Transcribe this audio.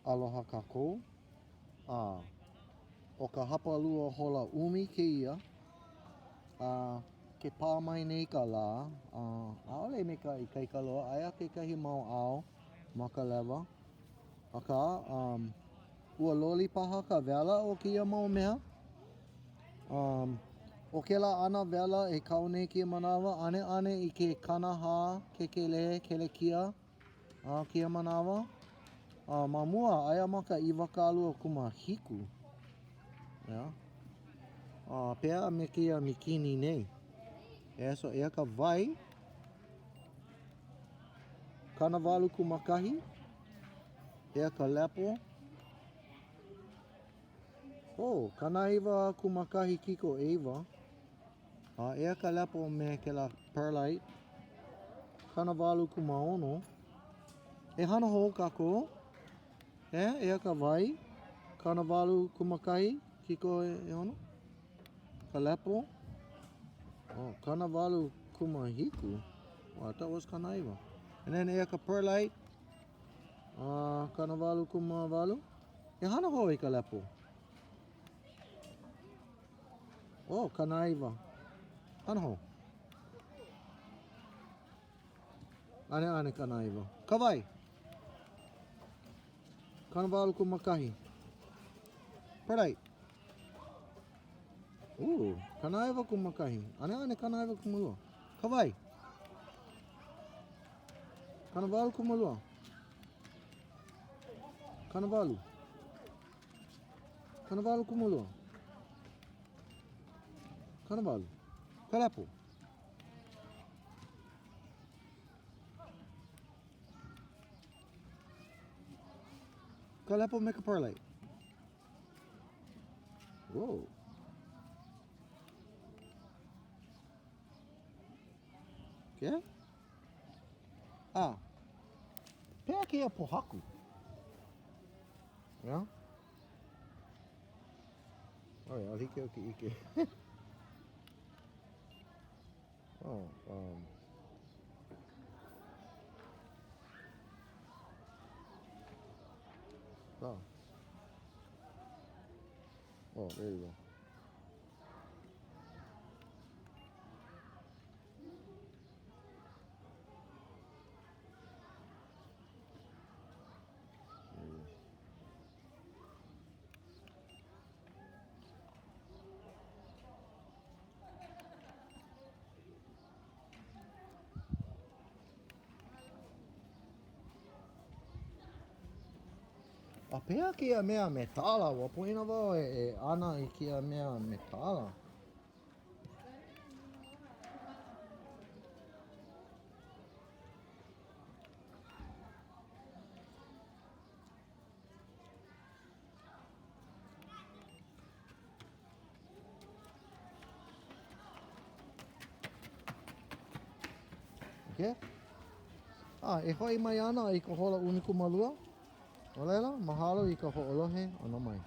Aloha kākou. O ka hapalua hola umi ke ia. Ke pā mai nei ka lā. ʻAʻole me ka ikaika loa. Aia kekahi mau ao ma ka lewa. Akā, ua loli paha ka wela o kia mau mea. O kēlā ana wela e kau nei kia manawa. Ane i ke kanahā, ke kele, kelekia. Kia manawa. Ma mua aia ma ka iwaka kumahiku. Yeah. Pea me kia mikini nei. So ea ka vai. Kanawalu kumakahi. Ea ka lepo. Kanaiwa kumakahi kiko eiwa. Ea ka lepo me ke la perlite. Kanawalu kumaono. E hana ho kako. Ea ka vai. Kanawalu kumakahi kiko e ono. Ka lepo. Kanawalu kumahiku. I thought it was kanaiwa. And then ea ka perlite. Kanawalu kumawalu. E hana ho i ka lepo. Kanaiwa. Hana ho. Ane kanaiwa. Kawai. Kanawalu kumakahi. Perlite. Kanaiwa kumakahi. Ane kanaiwa kumalua. Kawai. Kanawalu kumalua. Kanawalu. Kanawalu kumalua. Kanawalu. Kalepo. Kalepo me ka perlite. Whoa. Okay. Pea kia pohaku. Yeah. Alike o ki ike. There you go. Pea kia mea metala. Wa poina wau e ana I kia mea metala. Okay. E hoi mai ana I ka hola unikumalua. O lela, mahalo I ka ho'olohe, ano mai.